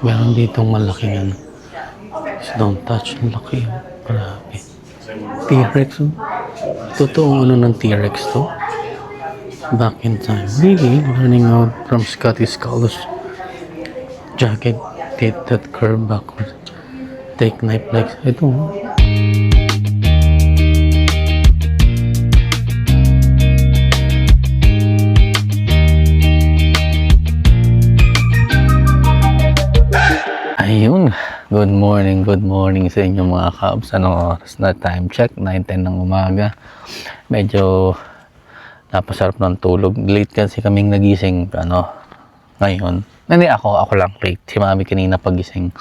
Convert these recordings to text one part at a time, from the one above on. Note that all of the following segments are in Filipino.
Meron ditong malaking ano. Don't touch. Ang laki yun. Grabe. T-Rex oh. Totoong ano ng T-Rex to? Back in time. Really? Learning out from Scottish Scholars. Jacket. Take that curve backward. Take knife like. Ito oh. Ayun. Good morning sa inyo mga kabs. Anong oras na? Time check, 9:10 ng umaga. Medyo napasarap ng tulog. Late kasi kaming nagising, ngayon. Hindi, ako lang late. Si mami kanina pagising.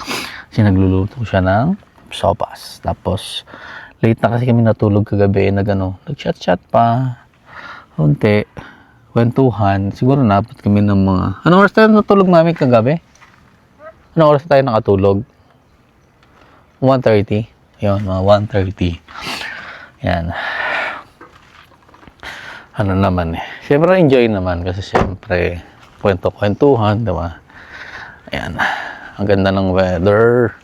Kasi nagluluto siya ng sopas. Tapos, late na kasi kami natulog kagabi. Nag-chat-chat pa. Kunti. Kwentuhan. Siguro napot kami ng mga... Anong oras tayo natulog mami kagabi? Anong oras tayo nakatulog? 1:30. Yun, mga 1:30. Yan. Ano naman eh. Siyempre enjoy naman kasi siyempre kwento-kwentuhan, diba? Ayan. Ang ganda ng weather.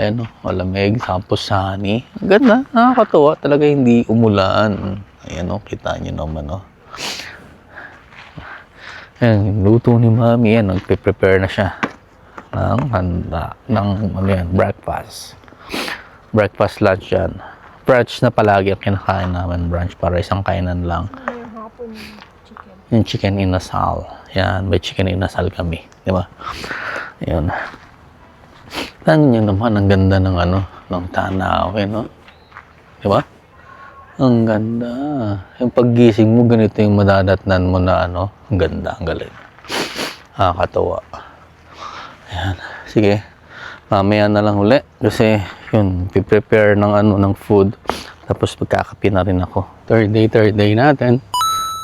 Ayan o, malamig, tapos sunny. Ang ganda, nakakatuwa. Talaga hindi umulan. Ayan o, kita nyo naman o. Ayan, luto ni mami. Ayan, nagpe-prepare na siya ng handa, ng breakfast. Breakfast, lunch yan. Brunch na palagi ang kinakain namin. Brunch para isang kainan lang. Yung hapon chicken. Yung chicken inasal. Yan, may chicken inasal kami. Di ba? Ayun. Tingnan nyo naman, ang ganda ng ng tanawin, no? Di ba? Ang ganda. Yung paggising mo, ganito yung madadatnan mo na ang ganda, ang galing. Nakakatawa. Ayan. Sige. Mamaya na lang uli. Kasi, yun, prepare ng food. Tapos, pagkakapi na rin ako. Third day natin.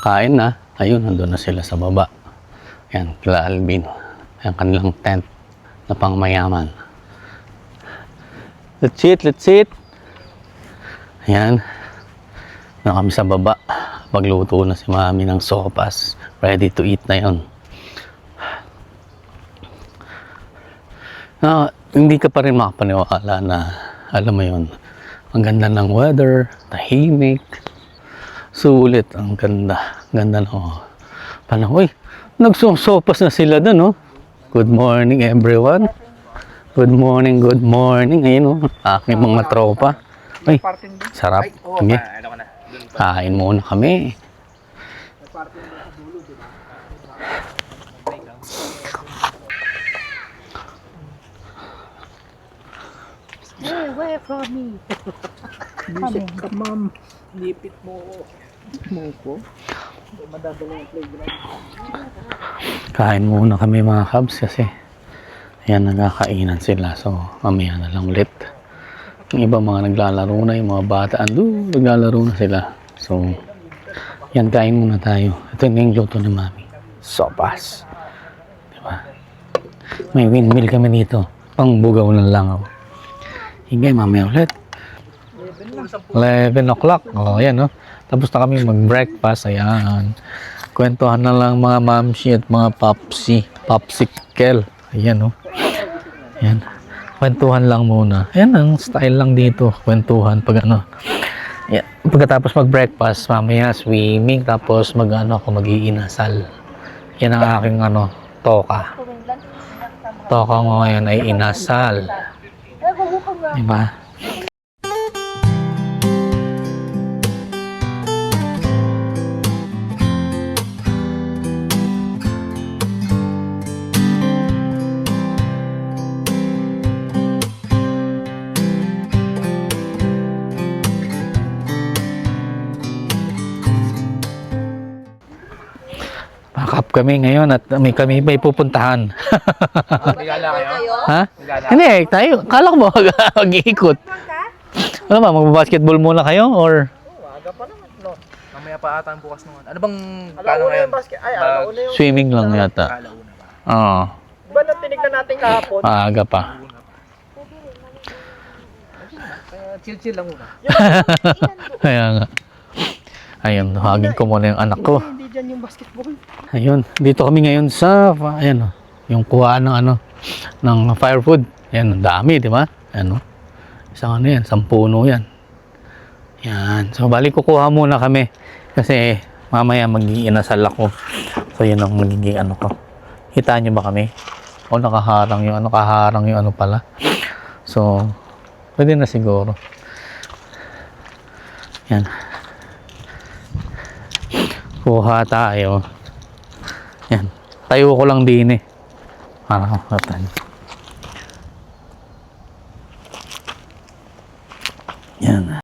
Kain na. Ayun, nandun na sila sa baba. Ayan, kila Alvin. Ayan, kanilang tent na pang mayaman. Let's eat. Ayan. Na kami sa baba. Magluto na si mami ng sopas. Ready to eat na yun. Hindi ka pa rin makapaniwala na, alam mo yun, ang ganda ng weather, tahimik, sulit, ang ganda na, Uy, nagsosopas na sila dun, oh. Good morning, everyone. Good morning. Ayun, aking mga tropa. Uy, sarap. Sige, kain muna kami. Hey, where from me? Bisip ka, ma'am. Lipit mo ko. Madadala yung playground. Kain muna kami mga kabs kasi ayan, nagkakainan sila. So, mamaya na lang ulit. Yung iba mga naglalaro na, yung mga bata naglalaro na sila. So, yan, kain muna tayo. Ito yung luto ni mami. Sopas. Diba? May windmill kami dito. Pangbugaw ng langaw. Hingay, mamaya ulit. 11 o'clock. O, yan, no? Tapos na kami mag-breakfast. Ayan. Kwentuhan na lang mga mamsi at mga popsicle. Ayan, no? Ayan. Kwentuhan lang muna. Ayan, ang style lang dito. Kwentuhan pag Ayan. Pagkatapos mag-breakfast, mamaya swimming. Tapos ako mag-iinasal. Yan ang aking toka. Toka mo ngayon ay inasal. Diba? Pack kami ngayon at kami may pupuntahan. Nagala kayo? Ha? Hindi, tayo. Kala ko ba mag-iikot? Ano ba, mag-basketball muna kayo or? Aga pa naman, no? Mamaya pa ata ang bukas naman. Ano bang plano ngayon? Alauna yung... Swimming lang yata. Alauna pa. Oo. Diba nang tinignan natin kahapon? Aga pa. Chill lang muna. Kaya nga. Ayun, hagin ko muna yung anak ko. Hindi dyan yung basketball. Ayun, dito kami ngayon sa, yung kuhaan ng ng firewood. Yan, ang dami, di ba? Ano? Isang ano yan, 10 puno yan. Yan. So, bali kukuha muna kami. Kasi, mamaya mag-iinasal ako. So, yun ang magiging ano ko. Kita nyo ba kami? O, nakaharang yung ano pala. So, pwede na siguro. Yan. Kuha tayo. Yan. Tayo ko lang din eh. Para kapatan. Yan.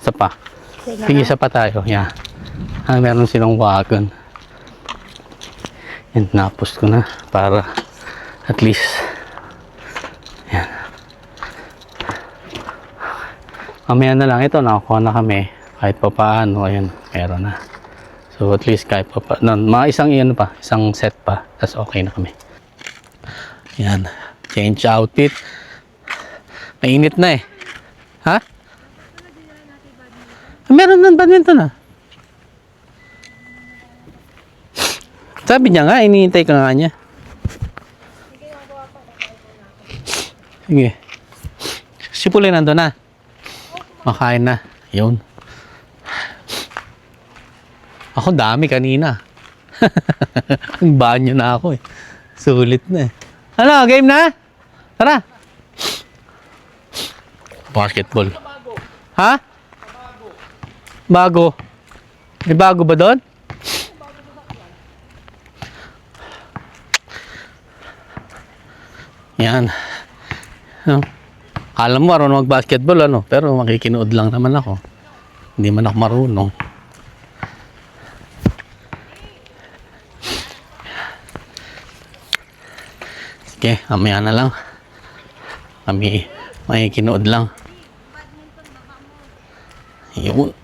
Isa pa. Sige, isa pa tayo. Yan. Meron silang wagon. Yan, napos ko na para at least yan. Mamaya na lang ito, nakakuha na kami kahit pa paano. Ayan, meron na. So at least kahit pa paano, mga isang set pa, tas okay na kami. Yan, change outfit. Mainit na eh. Ha? Meron ng badminton na. Sabi niya nga, iniintay ka nga niya. Sige. Si Puli nandun na. Makain na. Yun. Ako dami kanina. Ang banyo na ako eh. Sulit na eh. Ano, game na? Tara. Basketball. Ha? Bago. May bago ba doon? Yan. No? Alam mo, marunong mag-basketball, ano? Pero makikinood lang naman ako. Hindi man ako marunong. Sige, mamaya na lang. Kami makikinood lang. Ayun.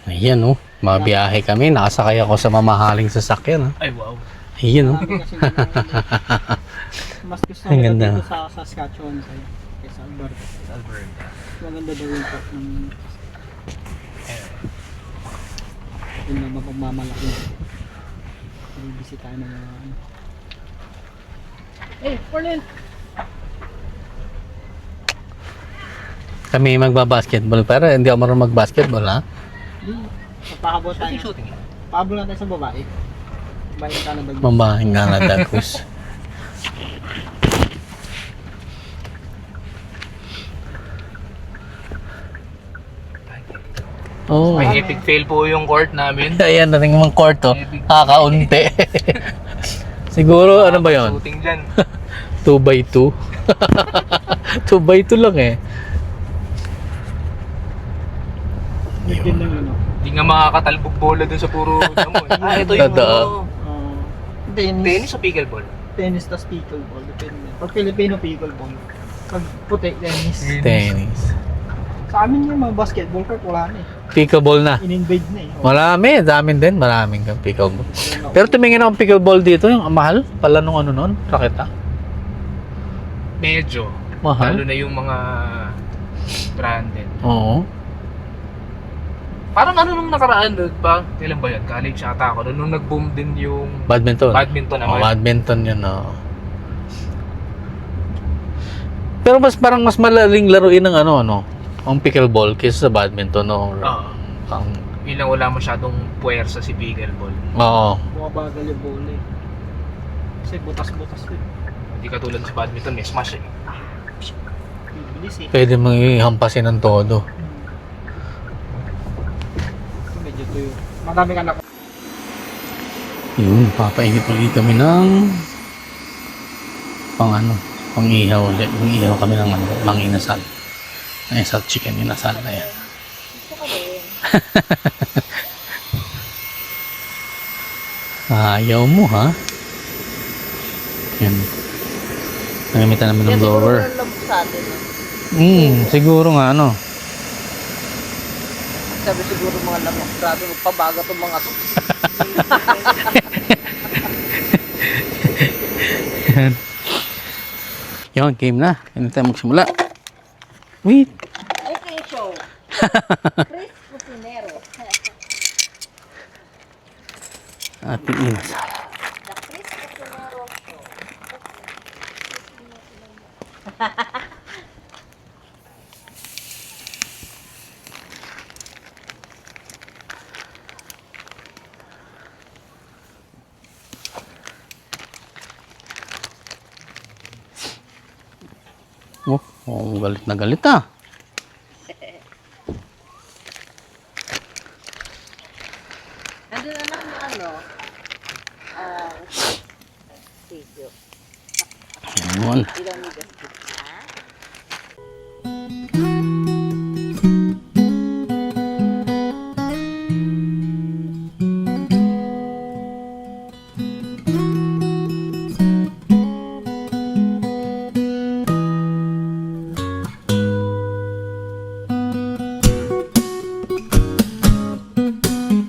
Ayan, oh. Mabiyahe kami. Nakasakay ako sa mamahaling sasakyan. Ay, wow. Ayan, oh. Mas gusto Ang ko ganda. dito sa Saskatchewan sa'yo. Kaysa Alberta. Alberta. Maganda daw yung part ng... Yun na mapagmamalaki. Bibisi tayo ng mga ano. Hey, Porlin! Kami magbabasketball. Pero hindi ako marunong magbasketball, ha? Hindi. Papakabot tayo. Shooting. Pakabot natin sa babae. Babae ka na ba? Mamahing nga na Dacus. Oh. May epic fail po yung court namin. Ayan na rin yung kwarto. Kakaunti. Siguro, ano ba yun? Shooting dyan. 2x2. 2x2 lang eh. Yun lang ano. Hindi nga makakatalbog bola dun sa puro damo. Ito yung Totoo. Tennis. tennis o pickleball? Tennis tas pickleball. Depende. Pag Filipino pickleball. Pag puti, tennis. Tennis. Sa amin yung mga basketball court, wala na eh. Pickleball na. In-invade na eh. Marami. Damin din. Maraming kang pickleball. Pero tumingin akong pickleball dito. Yung mahal pala nung ano nun. Raketa. Medyo. Mahal. Lalo na yung mga branded. Oo. Parang ano nung nakaraan doon pa, kailan ba yan? College ata ako. Nung nag-boom din yung Badminton. badminton Oh, naman. badminton yun, oh. Pero parang mas malaling laruin ng ano, ang pickleball kaysa sa badminton, no? Oo. Yun lang, wala masyadong puwersa si pickleball. Oo. Bumabagal yung bola eh. Kasi butas-butas yun. Hindi katulad sa badminton, may smash eh. Bilis eh. Pwede mong ihampasin ng todo. Medyo tuyo. Madami ka na. Yun, papainit ulit kami ng pang ihaw ulit. Pang ihaw kami ng manginasal. Ay, sa chicken inasal na yan. Ayaw mo, ha? Yan. Nagamitan namin ng blower. Siguro nga, ano. Sabi siguro mga lamok, grabe magpabaga itong mga to. Yun, game na. Hindi tayo magsimula. Wait. Okay, show. Chris Cusinero. Ating inasal. The Chris Cusinero Show. Galit na galit ah. Andun anak mo ano? Video. Yun. You don't need a stick, ha?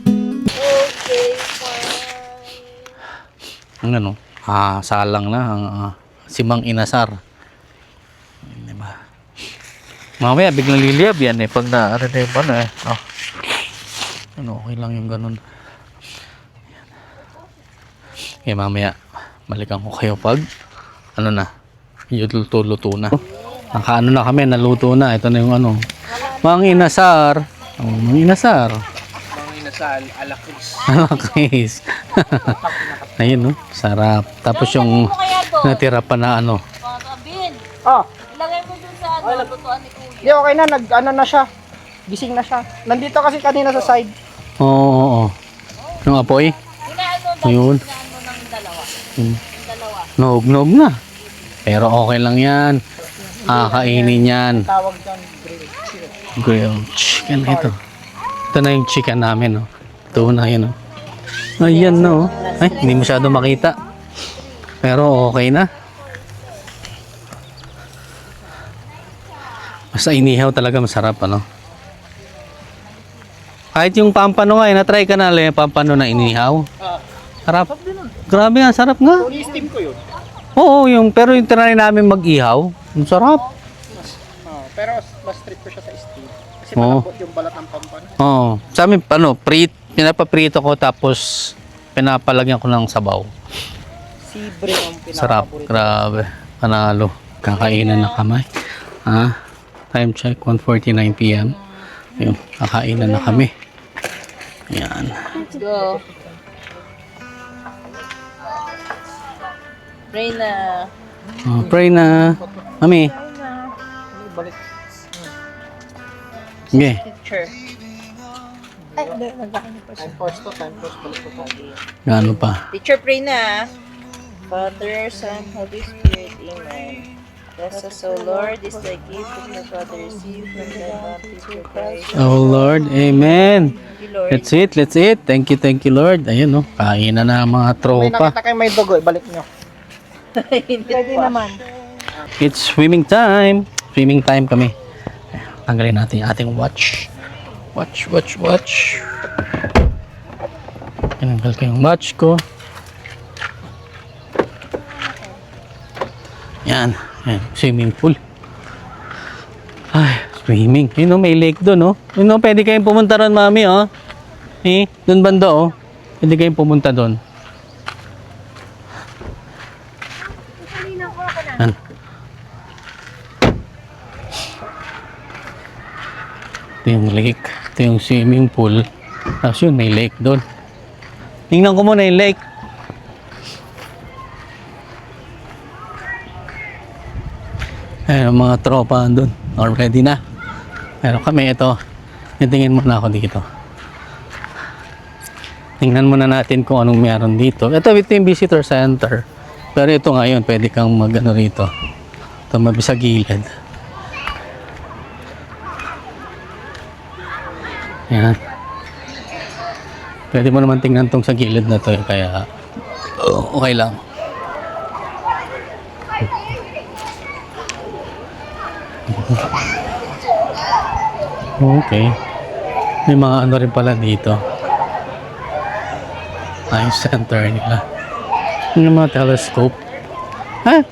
Okay, fine. Ano? Salang na ang si Mang Inasar. Diba? Mamaya biglang liliyab yan eh pag na ano na yung ano eh. Oh. Ano, okay lang yung ganun. Okay, mamaya balikan ko kayo pag ano na, yung luto na. Nakaano na kami, naluto na. Ito na yung ano. Mang Inasar. Oh, Mang Inasar. Mga inasal, ala Chris. Chris. Ayun no, sarap. Tapos yung natira pa na ano. Pagkabin. Ah, Ilagay mo dun sa ano, lutuan ni Kuya. di okay na, nag-ano na siya. Gising na siya. Nandito kasi kanina sa side. Oo. Yung apoy. Inaano Ayun. Inaano ng dalawa. Hmm. Yung dalawa. Nog na. Pero okay lang yan. Kainin yan. Tawag dyan, grill chicken. Grilled chicken ito. Ito na yung chicken namin. Oh. Ito na yun. Oh. Ayan no. Ay, hindi masyado makita. Pero okay na. Basta inihaw talaga masarap ano. Kahit yung pampano nga, na-try ka na lang yung pampano na inihaw. Sarap. Grabe nga, sarap nga. Steam ko yun. Oo, pero yung tinry namin mag-ihaw, ang sarap. Pero mas strict ko siya sa steam. Kasi Oo. malambot yung balat ng pampan. Oo. Sa amin, pinapaprito ko tapos pinapalagyan ko ng sabaw. Sibre ang Sarap. pinakapaborito. Grabe. Panalo. Kakainan na kami. Time check, 1:49 p.m. Ayun, kakainan na kami. Ayan. Let's go. Reyna. Pray na. Mami. Balik. Sige. Sure. Time pause to, time pause. Balik ko to. Gaano pa? Teacher, pray na. Father, Son, Holy Spirit, Amen. Bless us, O Lord, is the gift that my Father received from thy bounty through Christ. Oh Lord, Amen. Thank you, Lord. Let's eat, let's eat. Thank you Lord. Ayun no, kain na mga May tropa. nakita kayo may dugo, ibalik nyo. Pwede naman. It's swimming time. Swimming time kami. Tanggalin natin yung ating watch. Watch. Tinanggal ko yung watch ko. Yan. Swimming pool. Ay, swimming. Yun know, may lake doon, oh. Yun know, pwede kayong pumunta ron, mami, oh. Doon banda, oh. Pwede kayong pumunta doon. Yan. Ito yung lake. Ito yung swimming pool. Tapos yun, may lake doon. Tingnan ko muna yung lake. Ayan, ang mga tropa doon. Already na. Pero kami ito. Tingin muna ako dito. Tingnan muna natin kung anong meron dito. Ito yung visitor center. Pero ito ngayon, pwede kang mag-ano rito. Ito mabisa gilid. Ayan. Pwede mo naman tingnan tong sa gilid na to. Kaya okay lang. Okay. May mga ano rin pala dito. Science center nila. Yung mga telescope.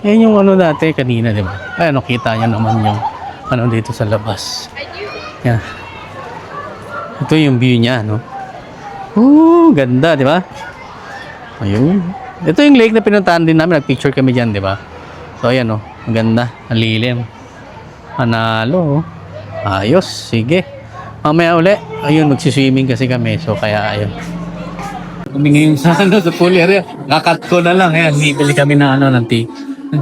Yan yung ano dati kanina, di ba? Ay, ano, kita nyo naman yung ano dito sa labas. Yan. Ito yung view niya, no? Ganda, di ba? Ayun. Ito yung lake na pinuntahan din namin. Nag-picture kami dyan, di ba? So, ayan, oh. Ang ganda. Ang lilim. Panalo, oh. Ayos. Sige. Mamaya uli. Ayun, magsiswimming kasi kami. So, kaya, ayun. Kami ngayon sa ano, sa pool area. Kakat ko na lang. Ayan, bibili kami na ano, ng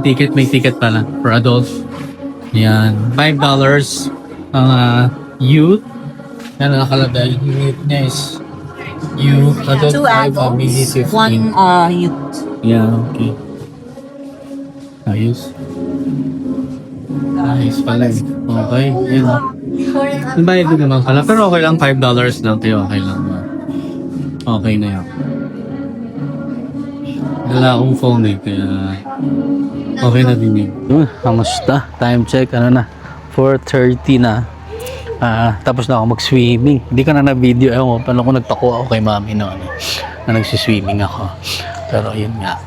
ticket. May ticket pala for adults. Ayan, $5 ang youth. Yan nakalagay. Youth niya is youth, adult 5, family 15. Youth. Yeah, okay. Ayos. Ayos pala eh. Okay, yun. Bayad din naman pala. Pero okay lang, $5 lang tayo. Okay lang. Okay na yan. Wala akong phone eh, kaya okay na din yun. Kamusta? Time check, ano na? 4:30 na. Tapos na ako mag-swimming. Hindi ka na na-video. Ewan ko, paano ko nagpako ako kay mami na, ano, na nagsiswimming ako. Pero yun nga.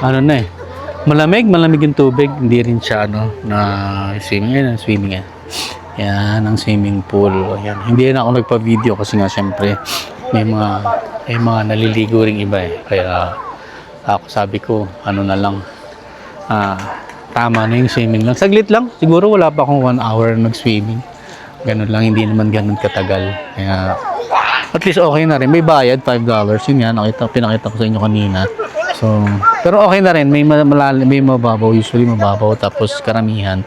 Ano na eh. Malamig yung tubig. Hindi rin siya, ano, na swimming. Yan, swimming yan. Yan, ang swimming pool. Yan. Hindi na ako nagpa-video kasi nga, syempre, may mga naliligo ring iba eh. Kaya, ako sabi ko, ano na lang, tama na yung swimming lang. Saglit lang. Siguro wala pa akong 1 hour nag-swimming. Ganun lang. Hindi naman ganun katagal. Kaya, at least okay na rin. May bayad, $5. Yun nga, pinakita ko sa inyo kanina. So, pero okay na rin. May malalim, may mababaw. Usually mababaw. Tapos karamihan.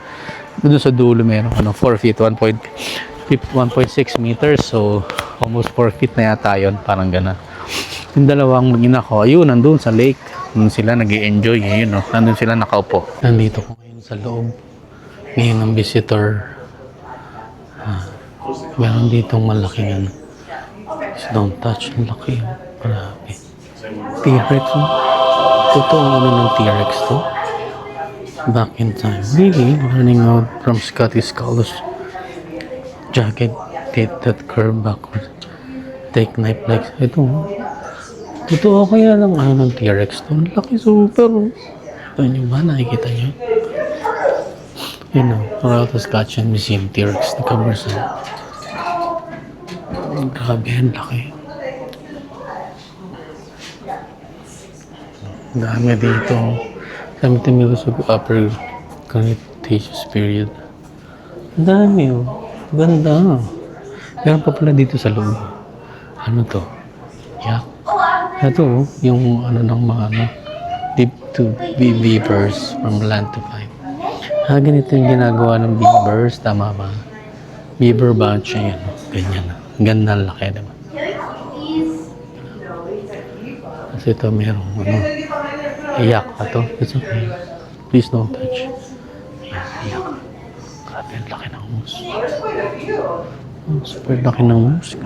Doon sa dulo meron 4 feet, 1.6 meters. So, almost 4 feet na yata yun. Parang gana. Yung dalawang mag-ina ko, ayun, nandun sa lake. Nandun sila nag-i-enjoy. Ayun, no? Nandun sila nakaupo. Nandito ko ngayon sa loob. Ngayon ang visitor. Meron ditong malaking ano. Just don't touch. Ang laki. Grabe. T-Rex. Totoong ano ng T-Rex to. Back in time. Really? Running out from Scottish College. Jagged. Did that curve backward. Take knife like. Ito. Totoo kaya lang ano ng T-Rex to. Ang laki super. Ito nyo ba? Nakikita nyo? Yun o. Royal Saskatchewan Museum T-Rex na Camerson. Grabe, ang laki. Ang dami dito. Kami tamilos of upper Cretaceous period. Ang dami o. Ganda. Meron pa pala dito sa loob. Ano to? Yak. Ito, yung ano ng mga deep to beavers from land to fight. Ganito yung ginagawa ng beavers, tama ba? Beaver bunch, yan. Ganyan. Ganda ang laki naman. Kasi ito merong iyak pa to. It's okay. Please don't touch. Yan, iyak. Grabe, ang laki ng moose. Super laki ng moose.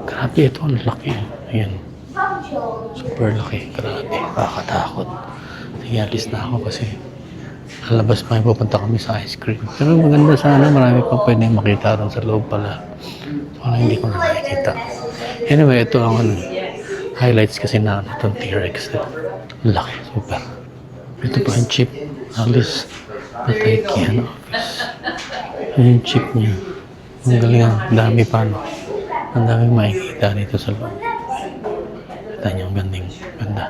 Grabe, ito ang laki. Ayan. Super laki. Grabe. Nakakatakot. Sige, alis na ako kasi lalabas pa yung pupunta kami sa ice cream. Pero maganda sana. Marami pa pwede makita rin sa loob pala. So, hindi ko na nakikita. Anyway, ito ang highlights kasi na itong T-Rex. Ang laki. Super. Ito pa yung chip. Alis. Patay Kian office. Ayan yung chip niya. Ang galing. Ang dami pa, no? Ang daming makikita dito sa loob. Kita niyo, ang ganda.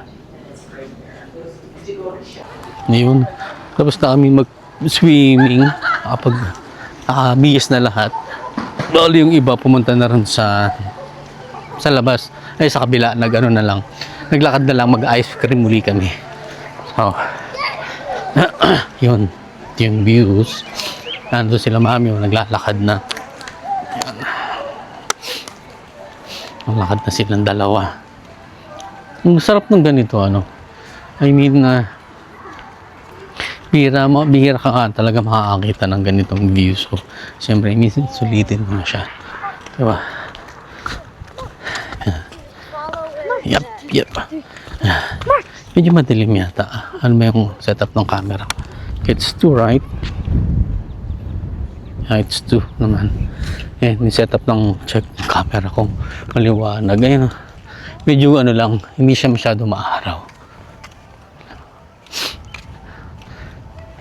Ngayon, tapos na kami mag-swimming. Kapag nakabiyas na lahat, bali yung iba pumunta na rin sa labas. Ay, sa kabila, nag-ano na lang. Naglakad na lang, mag-ice cream muli kami. So, yun. Yung views. Nandun sila mami, naglalakad na. Lakad na silang dalawa. Ang sarap ng ganito, ano. I mean, bihira ka nga talaga makakakita ng ganitong view. So, siyempre, minsan sulitin mo na siya. Diba? Yep. Medyo madilim yata. Ano ba yung setup ng camera? It's 2, right? Yeah, it's 2 naman. Eh, ni-set up ng check camera ko. Maliwanag. Ayun, medyo ano lang, hindi siya masyado maaraw.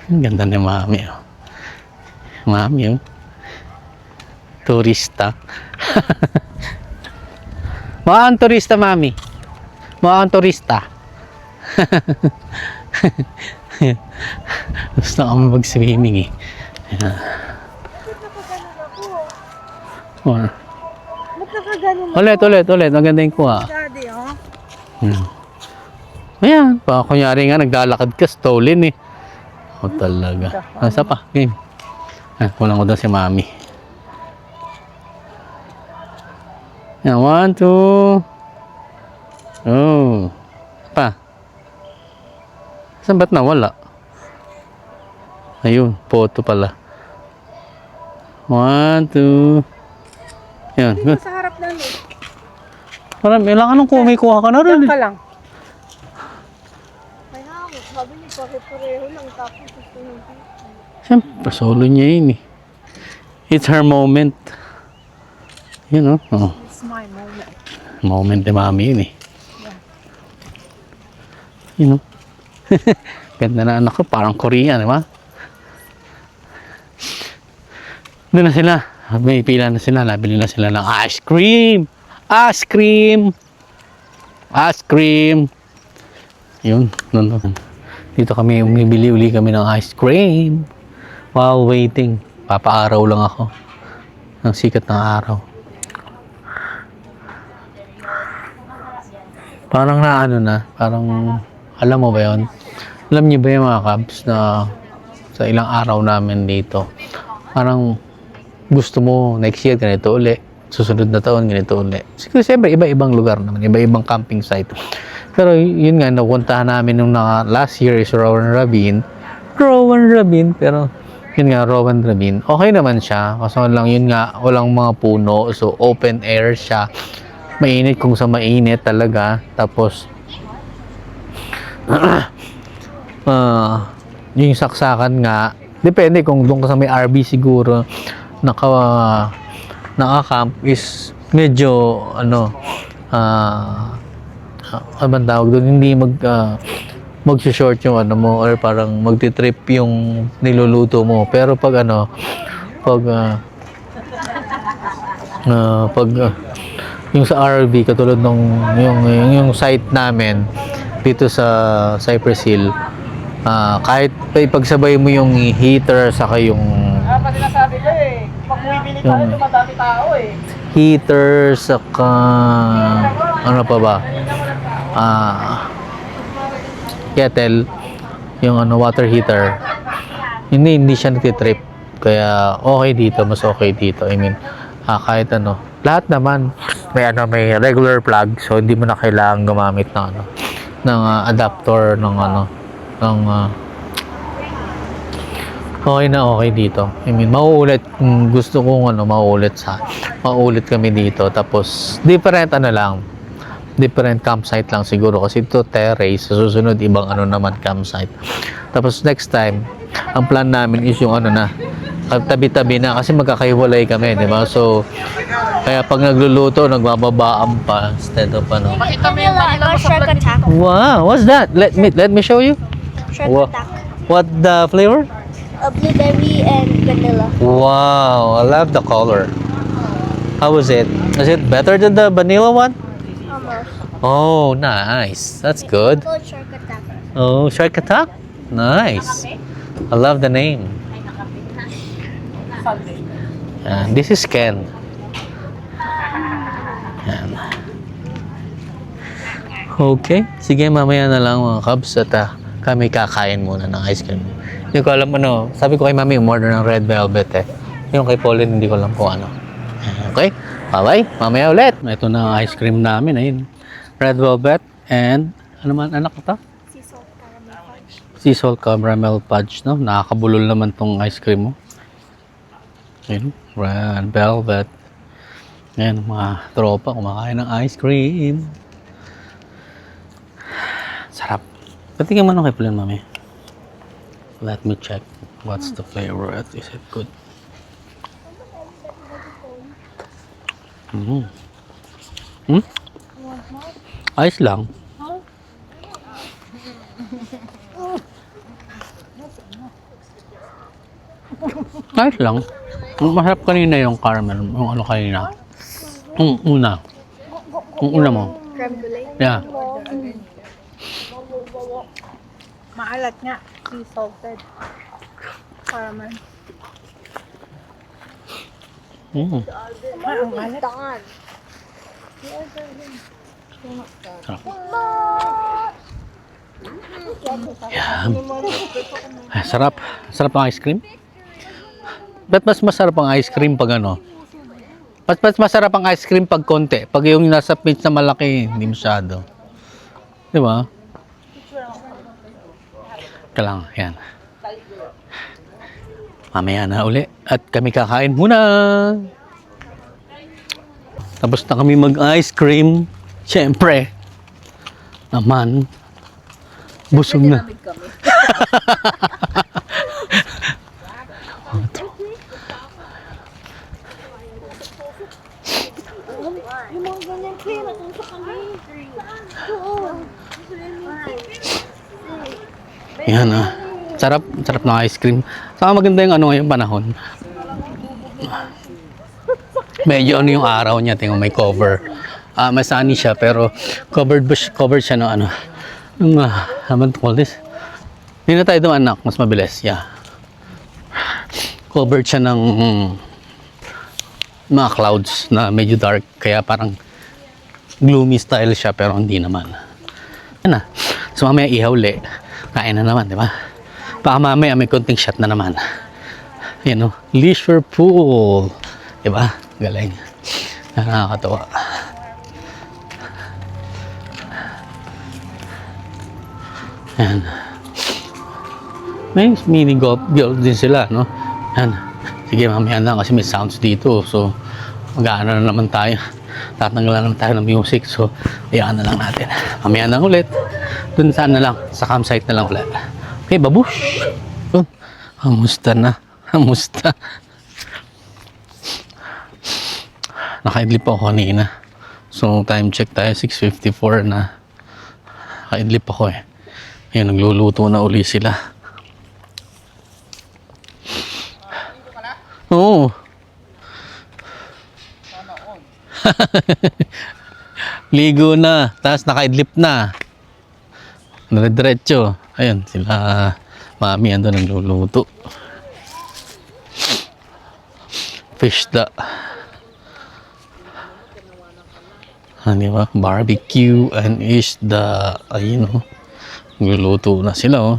Ang ganda ni Mami. Oh. Mami, oh. Turista. Mukha kang turista, Mami. Mukha kang turista. Gusto kami mag-swimming eh. Ayan. Or, ulit. Maganda yung kuha. Daddy, oh. Ayan. Kunyari nga, naglalakad ka, stolen eh. O talaga. Asa pa? Game. Ayan, kulang ko daw si Mami. Ayan, 1, 2. Oh. Pa. Saan ba't nawala? Ayun, photo pala. 1, 2. Yan, good. Sa harap namin. Parang ilang anong kumikuha ka na rin. Diyan ka lang. Kaya ako, sabi niyo pare-pareho lang tapos gusto niyo. Siyempre, solo niya yun eh. It's her moment. You know? Oh. It's my moment. Moment ni Mami yun eh. You know? Ganda na anak ko, parang Korean, di ba? Doon na sila. May pila na sila. Nabili na sila ng ice cream. Ice cream. Ice cream. Yun. Doon. Dito kami, umibili uli kami ng ice cream. While waiting. Papaaraw lang ako. Ang sikat ng araw. Parang na ano na. Parang, alam mo ba yun? Alam niyo ba yung mga Cubs na sa ilang araw namin dito? Parang, gusto mo next year ganito uli, susunod na taon ganito uli. Siguro siyempre iba-ibang lugar naman, iba-ibang camping site. Pero yun nga, napuntahan namin nung last year is Rowan Ravine, pero yun nga, Rowan Ravine, okay naman siya, kasi lang yun nga, walang mga puno, so open air siya, mainit kung sa mainit talaga, tapos yung saksakan nga, depende kung doon ka sa may RV siguro, naka-camp is medyo ano bang tawag doon, hindi mag-short yung ano mo or parang magti-trip yung niluluto mo, pero pag yung sa RV katulad nung yung site namin dito sa Cypress Hill, kahit ipagsabay mo yung heater saka yung Pa sinasabi ko eh. Pag bumibili tayo, dumadami tao eh. heater saka ano pa ba? Kettle, yung ano water heater. Hindi siya nagtitrip. Kaya okay dito, mas okay dito. I mean, kahit ano, lahat naman may regular plug, so hindi mo na kailangan gumamit ng adapter okay na okay dito. I mean, mauulit kung gusto kong mauulit kami dito. Tapos different campsite lang siguro kasi ito terrace, sa susunod ibang naman campsite. Tapos next time, ang plan namin is yung tabi-tabi na kasi magkakahiwalay kami, di ba? So kaya pag nagluluto, nagbababaan pa instead of Vanilla or shark attack. Wow, what's that? Let me show you. Shark Wow. attack. What the flavor? Blueberry and vanilla. Wow, I love the color. How was it? Is it better than the vanilla one? Almost. Oh, nice. That's good. Called shark attack. Oh, Shark Attack? Nice. I love the name. And this is Ken. Yan. Okay. Sige, mamaya na lang mga Cubs at kami kakain muna ng ice cream. Hindi ko alam sabi ko kay Mami, umorder ng red velvet eh. Yung kay Pauline, hindi ko alam kung ano. Okay? Bye-bye. Mamaya ulit. Ito na ang ice cream namin. Ayun. Red velvet and ano man anak ko to? Sea salt caramel fudge, no? Nakakabulol naman tong ice cream mo. Ayun. Red velvet. Ayan, mga tropa kumakain ng ice cream. Sarap. Patingin mo nung kay Pauline, Mami. Let me check. What's the flavor? Is it good? Mm. Hmm? Ayos lang. Ayos lang. Masarap kanina yung caramel. Yung ano kanina. Yung una. Yung una mo. Creme brulee. Yeah. Maalat nga. Sea salted. Caramel. Mm. Ang maalat. Yan. Ay, sarap. Sarap ang ice cream. Ba't mas masarap ang ice cream pag ano? Ba't mas masarap ang ice cream pag konti? Pag yung nasa pinch na malaki, hindi masyado. Di ba? Lang, yan. Mamaya na uli. At kami kakain muna. Tapos na kami mag-ice cream. Siyempre. Naman. Busog na. Yung mga ganyan kayo, natuntok kami. Yan ah. Sarap. Sarap ng ice cream. Saka maganda yung ano ngayong panahon. Medyo ano yung araw niya. Tingnan may cover. May sunny siya pero covered siya ng ano. Yung naman to call this. Hindi na tayo dumaan anak. Mas mabilis. Yeah. Covered siya ng mga clouds na medyo dark. Kaya parang gloomy style siya pero hindi naman. Yan na. So mamaya ihaw uli. Kain na naman, di ba? Baka mamaya may konting shot na naman. Yan o. Leisure pool. Di ba? Galing. Nakakatawa. Yan. May mini golf din sila, no? Yan. Sige, mamaya na kasi may sounds dito. So, mag-aano na naman tayo. Tatanggalan naman tayo ng music. So, ayaan na lang natin. Mamaya na ulit. Dun saan na lang. Sa campsite na lang ulit. Okay, babush! Oh, kamusta na? Kamusta? Naka-idlip ako kanina. So, time check tayo. 6:54 na. Naka-idlip ako eh. Ayun, nagluluto na uli sila. Oo. Ligo na. Tapos naka-idlip na. Diretso. Ayun, sila mami ando nagluluto. Fish da. Di ba? Barbecue and isda. Ayun o. Nagluluto na sila o.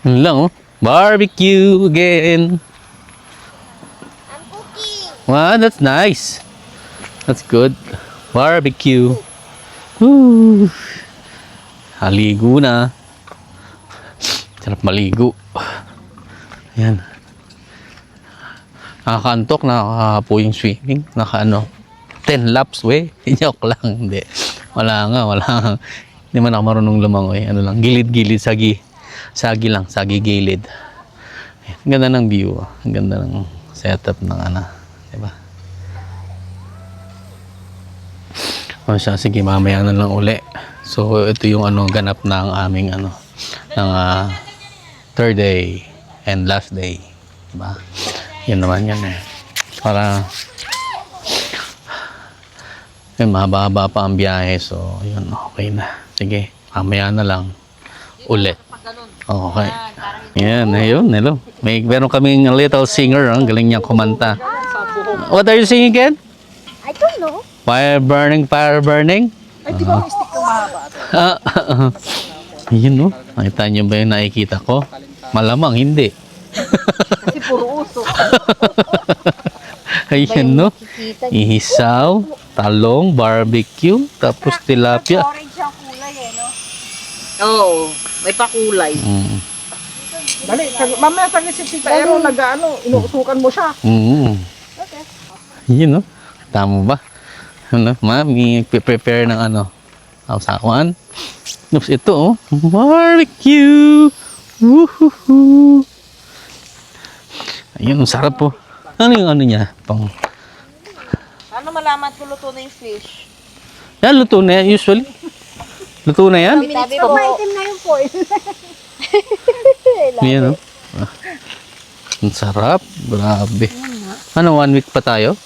Yun lang oh. Barbecue again. I'm cooking. Wow, that's nice. That's good. Barbecue. Woo. Haligo na. Sarap maligo. Ayan. Nakakantok, nakakapo yung swimming. Naka ano, 10 laps we. Joke lang, hindi. Wala nga. Hindi man ako marunong lumangoy. Ano lang, gilid-gilid, sagi lang, sagi gilid. Ayan. Ang ganda ng view. Ang ganda ng setup ng ano. Diba? O siya, sige, mamaya na lang uli. So, ito yung ano, ganap ng aming ano, ng third day and last day. Diba? Yan naman yan eh. Para yun, mahaba-haba pa ang biyahe. So, yun, okay na. Sige, mamaya na lang ulit. Okay. Yan, ayun, hello. Meron kaming little singer, ang galing niya kumanta. What are you singing again? I don't know. Fire burning, fire burning. Ay, di ba may stick na mahaba? Yun no. Nakita niyo ba yung nakikita ko? Malamang hindi. Kasi puro uso. Ayun no. Ihisaw, talong, barbecue, tapos tilapia. Orange ang kulay eh, no? Oo, may pakulay. Mm. Dali, mamaya saglit si Tita Ero, inuutukan mo siya. Okay. Yun, no? Tama ba? Ano, mami, prepare ng ano, sausawan. Oops, ito, oh. Barbecue! Woohoo! Ayun, ang sarap po. Ano yung ano niya? Ano malaman kung luto na yung fish? Yan, luto na yan, usually. Luto na yan. Sabi So, mo, maitim na yung foil. Yan, no? Ah. Ang sarap. Grabe. Ano, 1 week pa tayo?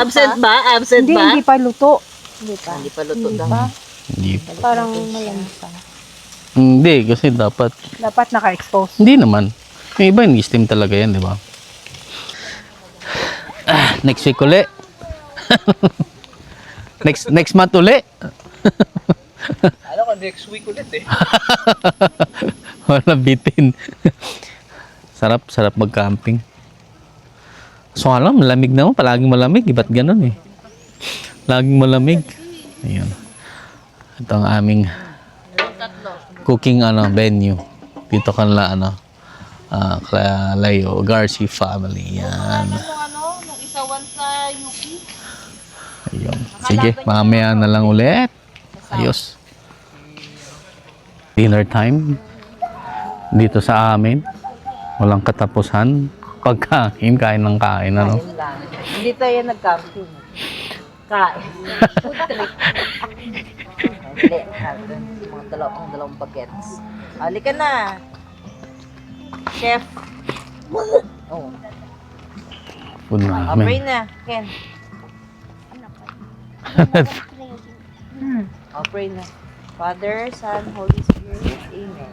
absent ba? Absent Hindi, ba? hindi pa luto. Hindi pa luto daw. Hindi. Parang malansa. Hindi, kasi dapat. Dapat naka-expose. Hindi naman. Yung iba, yung steam talaga yan, di ba? Ah, next week uli. next month uli. Ano ka, next week ulit eh. Wala bitin. Sarap mag-camping. So alam, malamig naman. Palaging malamig. Ba't ganun eh? Laging malamig. Ayun. Ito ang aming cooking venue. Dito kanila Layo Garci family. Yan. Nung isawan sa UP. Ayun. Sige, mamaya na lang ulit. Ayos. Dinner time. Dito sa amin. Walang katapusan. Pagkain, kain ng kain, ano? Yun lang. Hindi tayo nag-camping. Kain. Food trip. Hindi. Mga dalawang bagets. Halika na. Chef. Oh. Food Pray namin. na. Ken. Pray na. Father, Son, Holy Spirit. Amen.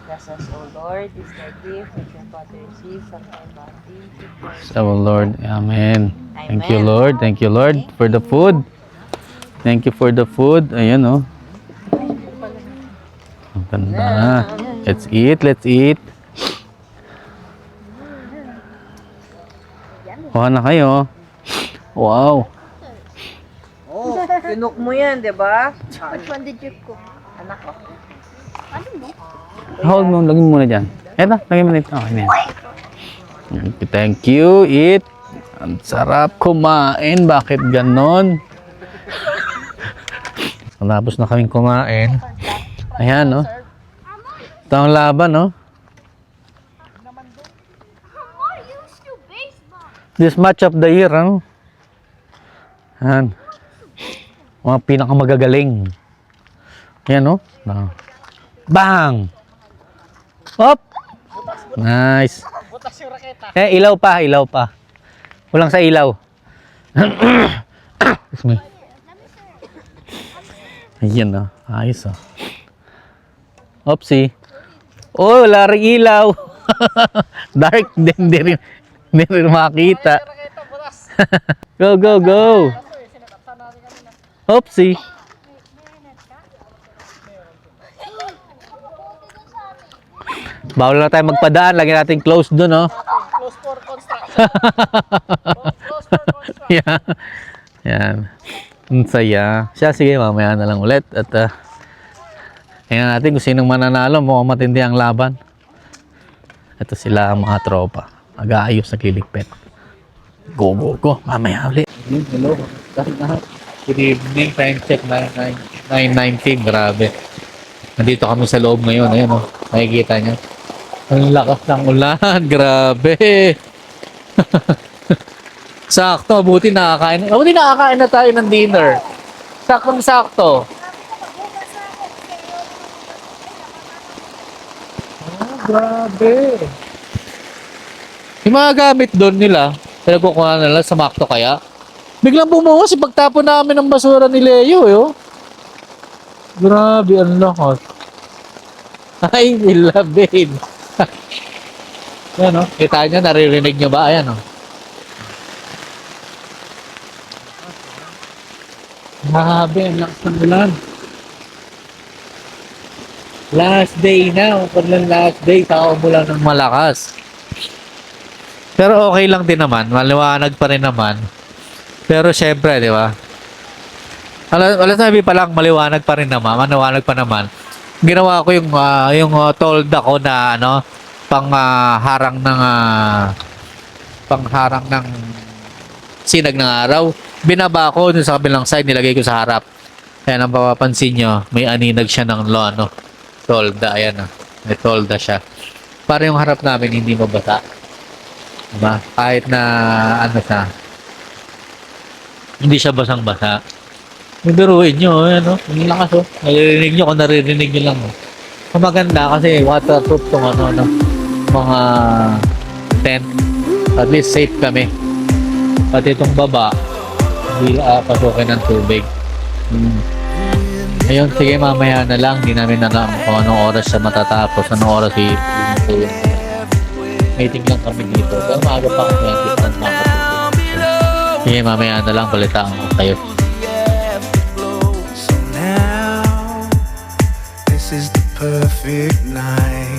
Bless us, O Lord, this thy gift that your Father receives from thy body. So, Lord, Amen. Thank you, Amen. Lord. Thank you, Lord, for the food. Thank you for the food. Ayan, oh. Ang ganda. Let's eat, let's eat. Kuha na kayo. Wow. Oh, kinuk mo yan, di ba? Which one did you cook? Anak ko. Ano mo? Hold mo, lagyan mo muna dyan. Eto, lagyan mo na ito. Okay na yan. Thank you, eat. Ang sarap kumain. Bakit ganon? Tapos na kaming kumain. Ayan, no? Ito ang laban, no? This match of the year, ano? Ayan. Mga pinakamagagaling. Ayan, no? Bang! Hop! Nice. Ilaw pa. Kulang sa ilaw. Excuse me. Ayan, no? Ayos, oh. Oopsie. Oh, wala rin ilaw. Dark din, hindi rin makita. Go. Oopsie. Bawal na tayo magpadaan. Lagyan natin close doon, no? Close for construction. Close for construction. Yeah. Yan. Ang saya. Siya, sige, mamaya na lang ulit. At, tingnan natin kung sinong mananalo. Mukhang matindi ang laban. Ito sila ang mga tropa. Mag-aayos, nagliligpit. Go. Mamaya ulit. Hello. Good evening. Time check 9:19. Grabe. Nandito kami sa loob ngayon. Ayan, oh. Makikita niyo. Ang lakas ng ulan. Grabe. Sakto. Buti nakakain na tayo ng dinner. Sakto. Oh, grabe. Yung mga gamit doon nila, pinagkukuha nila sa Macto kaya. Biglang bumuhos si pagtapon namin ng basura ni Leo, eh, oh. Grabe, ang lakas. Ay, ilabin. Yan, oh. Kita nyo, naririnig nyo ba? Ayan, oh. Grabe, ang lakas ng ulan. Last day na. Paglang last day, tao mo lang ng malakas. Pero okay lang din naman. Maliwanag pa rin naman. Pero syempre, di ba? Wala sabi pa lang, maliwanag pa rin naman. Maliwanag pa naman. ginawa ko yung tolda ko na ano, pangharang ng sinag ng araw. Binaba ko dun sa kabilang side, nilagay ko sa harap. Ayan, ang papapansin nyo, may aninag siya ng tolda. Ayan, may tolda siya. Para yung harap namin hindi mabasa. Diba? Kahit na siya, hindi siya basang-basa. Biruin nyo, ano, ang lakas naririnig nyo kung naririnig nyo lang. Maganda kasi waterproof tong mga tent. At least safe kami. Pati itong baba, hindi pasukin ng tubig. Ayun, sige, mamaya na lang. Hindi namin alam kung anong oras siya matatapos, anong oras meeting lang kami dito. Pero maaga pa kami yan, sige, mamaya na lang, balitaan ko kayo. This is the perfect night.